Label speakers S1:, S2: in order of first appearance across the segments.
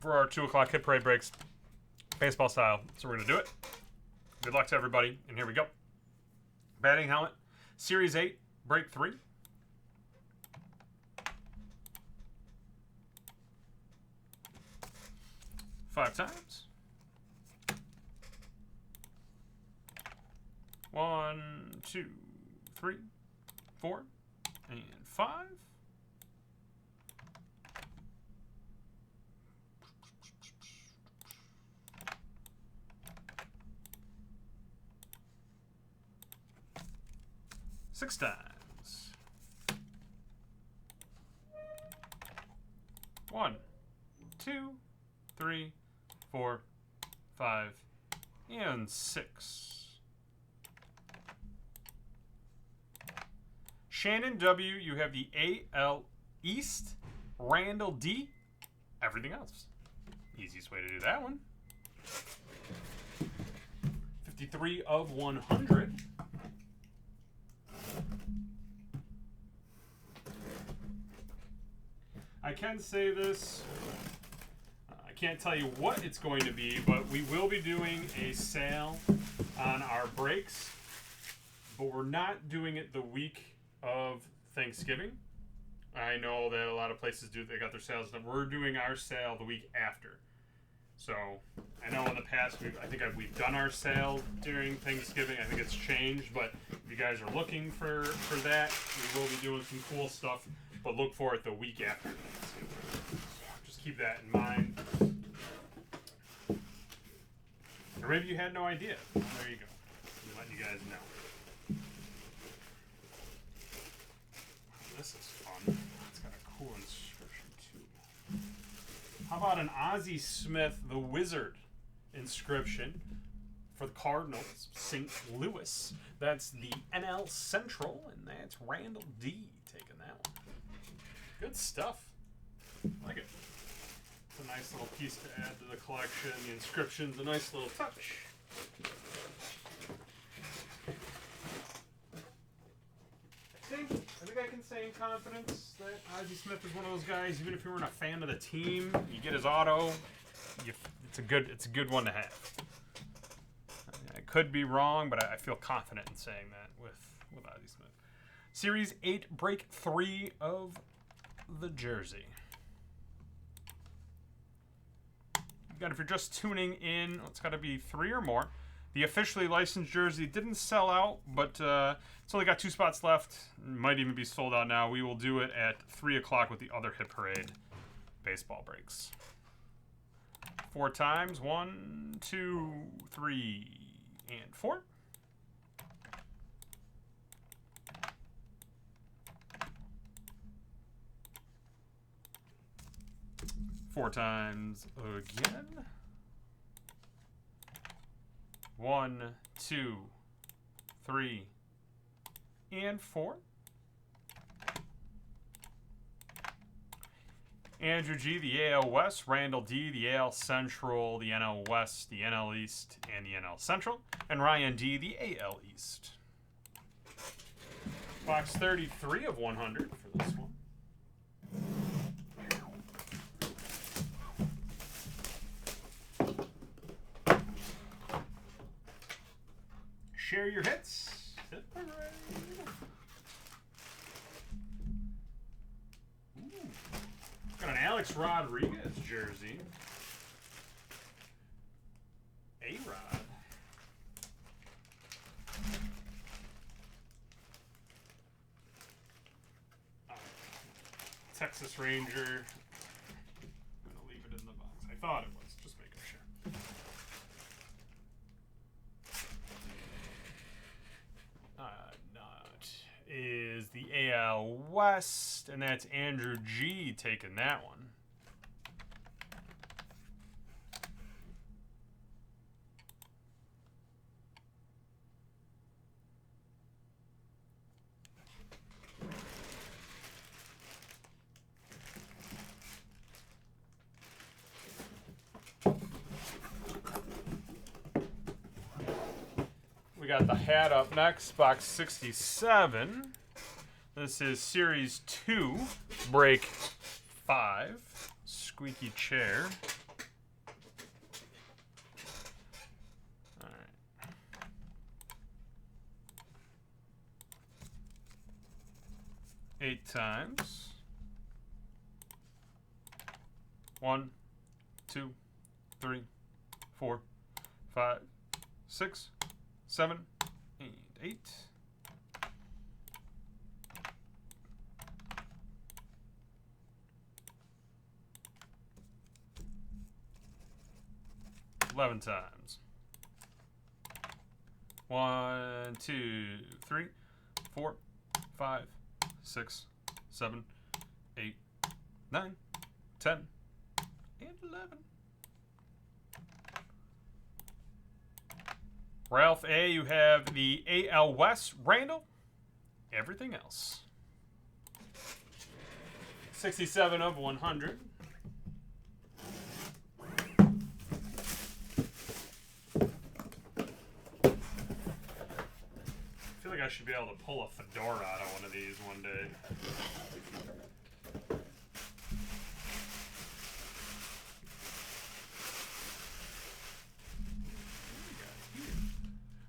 S1: for our 2 o'clock hit parade breaks, baseball style. So we're going to do it. Good luck to everybody, and here we go. Batting helmet, Series 8, break 3. Five times. 1, 2, 3, 4, and 5. Six times. 1, 2, 3, 4, 5, and 6. Shannon W., you have the AL East. Randall D., everything else. Easiest way to do that one. 53 of 100. I can say this. I can't tell you what it's going to be, but we will be doing a sale on our breaks. But we're not doing it the week of Thanksgiving. I know that a lot of places do. They got their sales done. We're doing our sale the week after. So I know in the past we've done our sale during Thanksgiving. I think it's changed, but if you guys are looking for that, we will be doing some cool stuff. But look for it the week after Thanksgiving. Just keep that in mind. Or maybe you had no idea. Well, there you go. I'm letting you guys know. This is fun. It's got a cool inscription too. How about an Ozzie Smith, the Wizard inscription for the Cardinals, St. Louis. That's the NL Central, and that's Randall D. taking that one. Good stuff. I like it. It's a nice little piece to add to the collection. The inscription's a nice little touch. I think I can say in confidence that Ozzie Smith is one of those guys. Even if you weren't a fan of the team, you get his auto. It's a good one to have. I could be wrong, but I feel confident in saying that with Ozzie Smith. Series 8, break 3 of the jersey. Again, if you're just tuning in, it's got to be 3 or more. The officially licensed jersey didn't sell out, but it's only got 2 spots left. Might even be sold out now. We will do it at 3 o'clock with the other hit parade baseball breaks. 4 times. 1, 2, 3, and 4. Four times again. 1, 2, 3, and 4. Andrew G., the AL West. Randall D., the AL Central, the NL West, the NL East, and the NL Central. And Ryan D., the AL East. Box 33 of 100 for this one. Share your hits. Hit parade. Ooh. Got an Alex Rodriguez jersey. A-Rod. Texas Ranger. I'm going to leave it in the box. I thought it was. Just making sure. Is the AL West, and that's Andrew G. taking that one. We got the hat up next, box 67. This is Series 2, break 5. Squeaky chair. 8 times. 1, 2, 3, 4, 5, 6, 7, and 8. Eleven times. 1, 2, 3, 4, 5, 6, 7, 8, 9, 10, and 11. Ralph A., you have the AL West. Randall, everything else. 67 of 100. I feel like I should be able to pull a fedora out of one of these one day.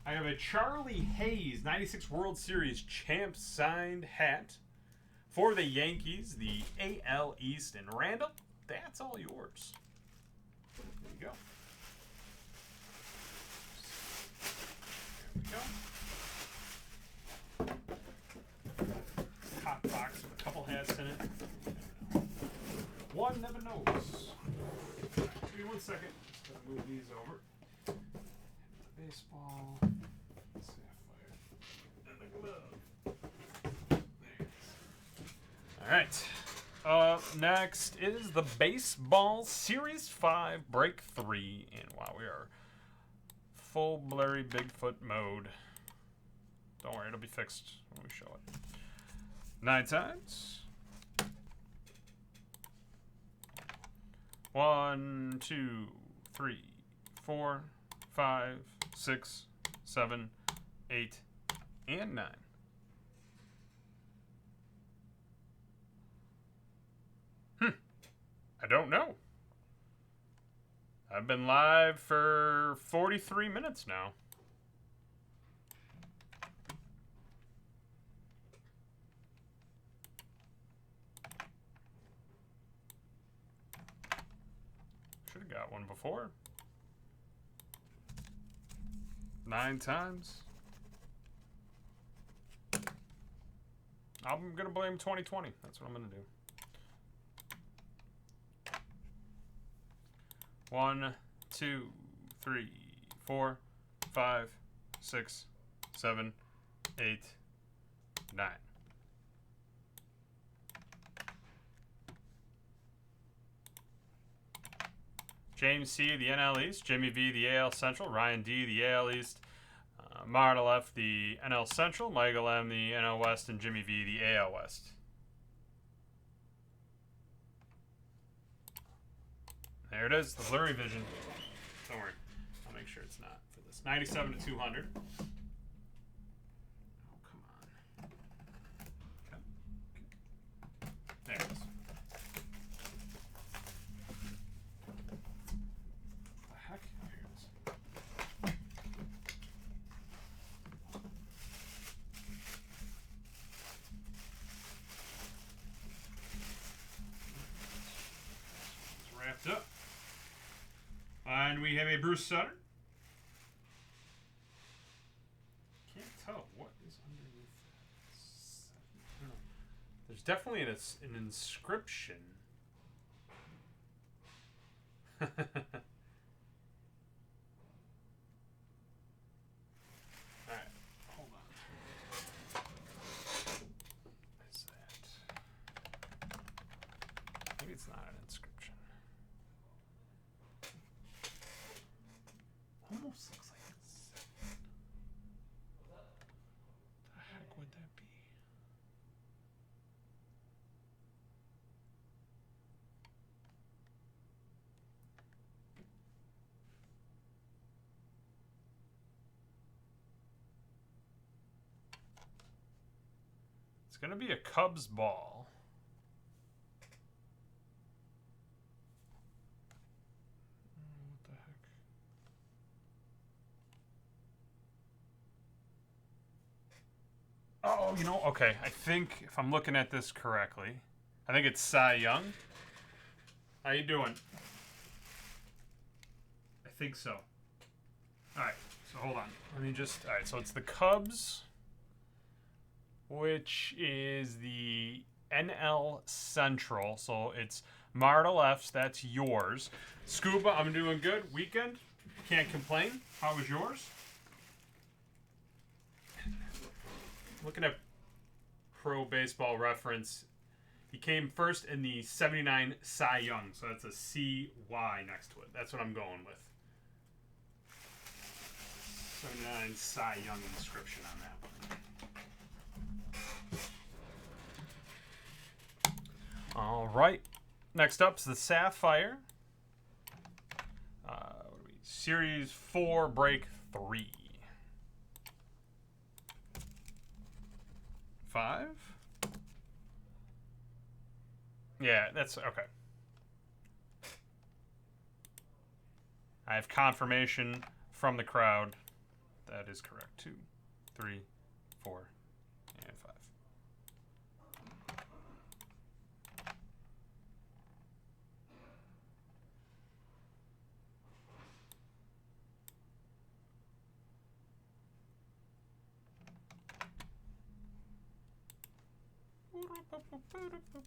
S1: I have a Charlie Hayes 96 World Series champ signed hat for the Yankees, the AL East. And Randall, that's all yours. There you go. There we go. Hot box with a couple hats in it. One never knows. Give me 1 second. Just gotta move these over. Baseball, Sapphire, and the glove. There it is. All right. Next is the Baseball Series 5 Break 3. And wow, we are full blurry Bigfoot mode. Don't worry, it'll be fixed when we show it. 9 times. 1, 2, 3, 4, 5, 6, 7, 8, and 9. I don't know. I've been live for 43 minutes now. Should have got one before. 9 times. I'm going to blame 2020. That's what I'm going to do. 1, 2, 3, 4, 5, 6, 7, 8, 9. James C., the NL East. Jimmy V., the AL Central. Ryan D., the AL East. Marta F., the NL Central. Michael M., the NL West. And Jimmy V., the AL West. There it is, the blurry vision. Don't worry, I'll make sure it's not for this. 97 to 200. Oh, come on. Okay. There it is. What the heck? Here it is. It's wrapped up. And we have a Bruce Sutter. Can't tell what is underneath that. There's definitely an inscription. Alright, hold on. What is that? Maybe it's not an inscription. Almost looks like it's. What the heck would that be? It's gonna be a Cubs ball. What the heck? Oh, you know, okay. I think if I'm looking at this correctly, I think it's Cy Young. How you doing? I think so. All right. So hold on. Let me just. All right. So it's the Cubs, which is the NL Central. So it's Marta F's. That's yours. Scuba, I'm doing good. Weekend. Can't complain. How was yours? Looking at Pro Baseball Reference, he came first in the 79 Cy Young, so that's a CY next to it. That's what I'm going with. 79 Cy Young inscription on that one. All right. Next up is the Sapphire. Series 4, Break 3. 5? Yeah, that's okay. I have confirmation from the crowd. That is correct. 2, 3, 4, and 5.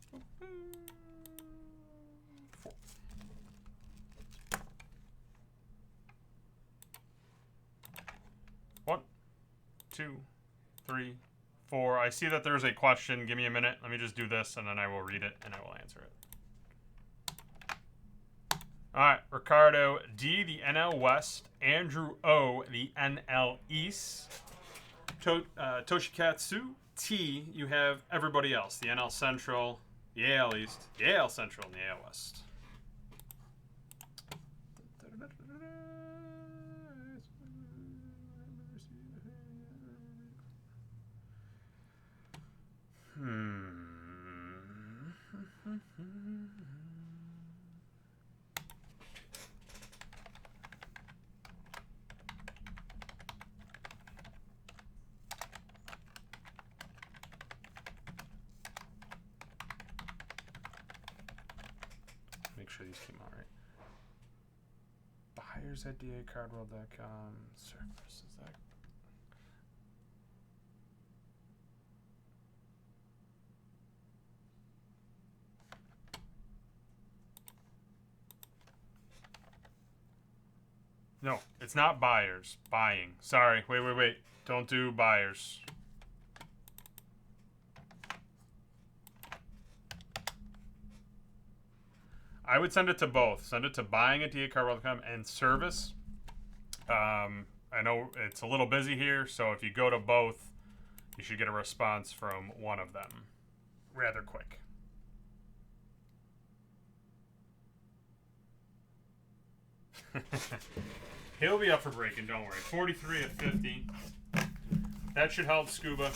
S1: Four. One, 2, 3, 4. I see that there's a question. Give me a minute. Let me just do this, and then I will read it, and I will answer it. All right, Ricardo D, the NL West. Andrew O, the NL East. Toshikatsu T, you have everybody else. The NL Central, the AL East, the AL Central, and the AL West. Make sure these came out right. Buyers at DACardworld.com. Service, is that? No, it's not buyers. Buying. Sorry. Wait. Don't do buyers. I would send it to both. Send it to buying at DACardworld.com and service. I know it's a little busy here, so if you go to both, you should get a response from one of them rather quick. He'll be up for breaking, don't worry. 43 of 50. That should help Scuba.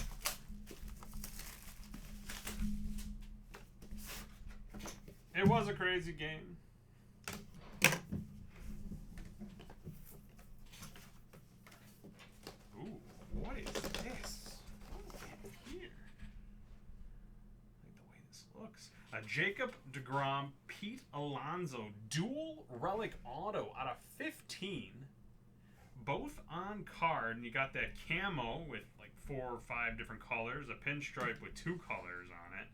S1: It was a crazy game. Ooh, what is this? What is here? I like the way this looks. Jacob deGrom, Pete Alonso, dual relic auto out of 15. Both on card, and you got that camo with like 4 or 5 different colors, a pinstripe with 2 colors on it.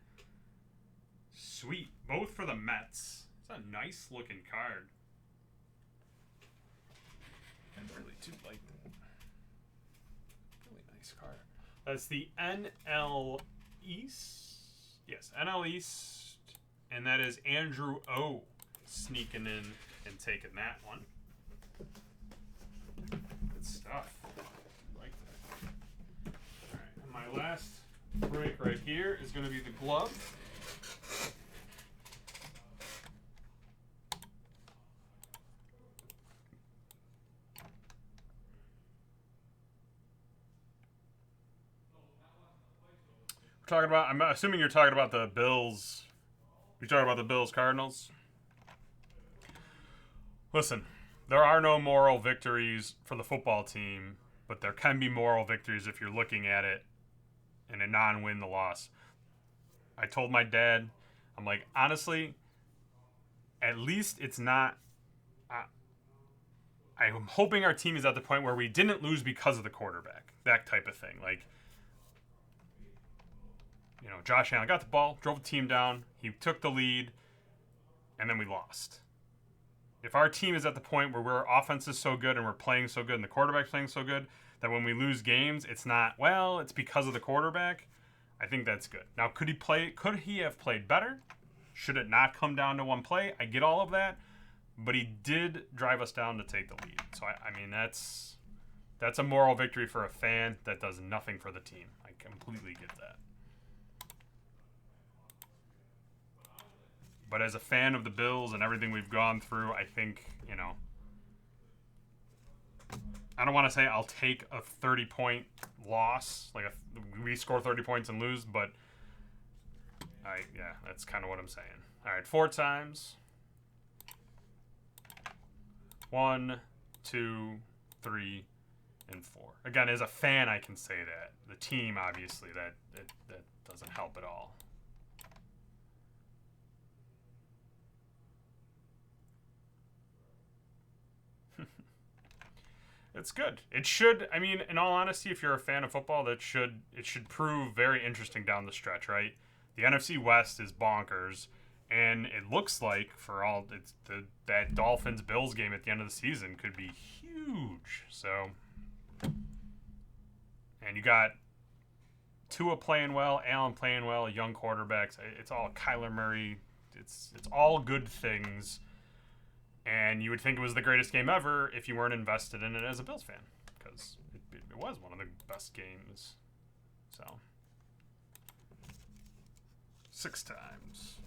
S1: Sweet. Both for the Mets. It's a nice looking card. I really do like that. Really nice card. That's the NL East. Yes, NL East. And that is Andrew O sneaking in and taking that one. Good stuff. I like that. Alright, and my last break right here is going to be the glove. We're talking about, I'm assuming you're talking about the Bills. You're talking about the Bills Cardinals? Listen, there are no moral victories for the football team, but there can be moral victories if you're looking at it in a non-win the loss. I told my dad, I'm like, honestly, at least it's not. I'm hoping our team is at the point where we didn't lose because of the quarterback. That type of thing. Like, you know, Josh Allen got the ball, drove the team down, he took the lead, and then we lost. If our team is at the point where our offense is so good and we're playing so good and the quarterback's playing so good that when we lose games, it's not, well, it's because of the quarterback, I think that's good. Now, could he have played better? Should it not come down to one play? I get all of that, but he did drive us down to take the lead. So, I mean, that's a moral victory for a fan that does nothing for the team. I completely get that. But as a fan of the Bills and everything we've gone through, I think, you know, I don't want to say I'll take a 30-point loss, like we score 30 points and lose, but yeah, that's kind of what I'm saying. All right, 4 times. 1, 2, 3, and 4. Again, as a fan, I can say that. The team, obviously, that doesn't help at all. It's good. It should, I mean, in all honesty, if you're a fan of football, it should prove very interesting down the stretch, right? The NFC West is bonkers, and it looks like that Dolphins-Bills game at the end of the season could be huge. So, and you got Tua playing well, Allen playing well, young quarterbacks. It's all Kyler Murray. It's all good things. And you would think it was the greatest game ever if you weren't invested in it as a Bills fan, because it was one of the best games. So, 6 times.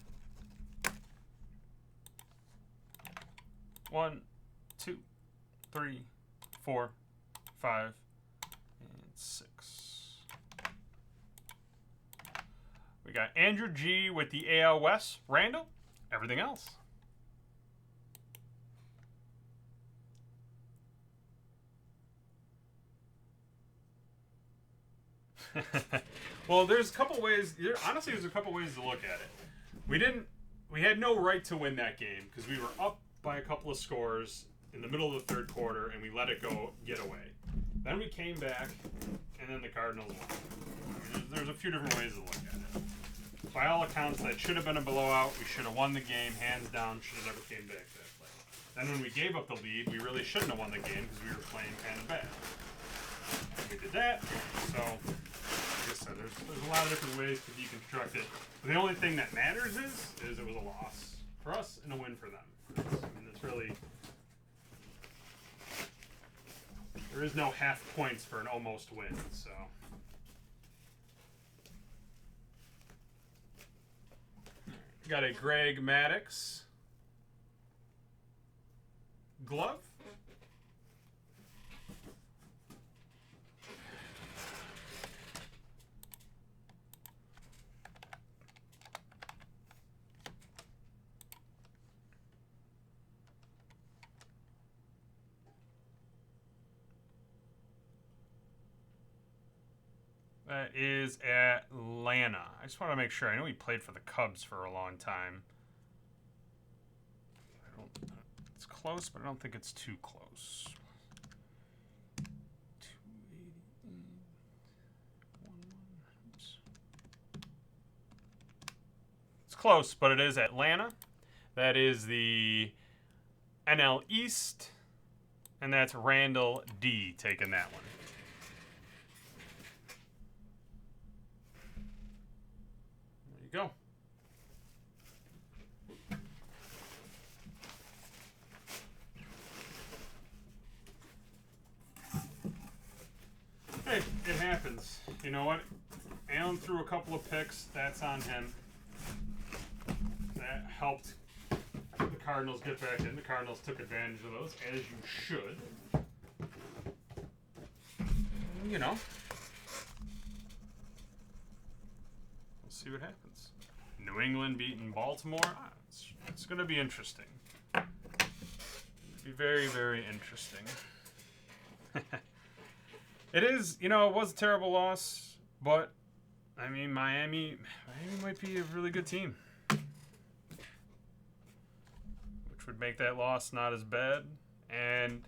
S1: 1, 2, 3, 4, 5, and 6. We got Andrew G with the AL West. Randall, everything else. Well, there's a couple ways. Honestly, there's a couple ways to look at it. We had no right to win that game because we were up by a couple of scores in the middle of the third quarter, and we let it get away. Then we came back, and then the Cardinals won. I mean, there's a few different ways to look at it. By all accounts, that should have been a blowout. We should have won the game, hands down. Should have never came back to that play. Then when we gave up the lead, we really shouldn't have won the game because we were playing kind of bad. We did that, so like I said, there's a lot of different ways to deconstruct it. But the only thing that matters is it was a loss for us and a win for them. I mean, it's really, there is no half points for an almost win. So got a Greg Maddux glove. That is Atlanta. I just want to make sure. I know he played for the Cubs for a long time. It's close, but I don't think it's too close. 288. It's close, but it is Atlanta. That is the NL East, and that's Randall D taking that one. Go. Hey, it happens. You know what? Allen threw a couple of picks. That's on him. That helped the Cardinals get back in. The Cardinals took advantage of those, as you should. You know. We'll see what happens. New England beating Baltimore. It's going to be interesting. It'll be very, very interesting. It is, you know, it was a terrible loss, but I mean, Miami might be a really good team, which would make that loss not as bad. And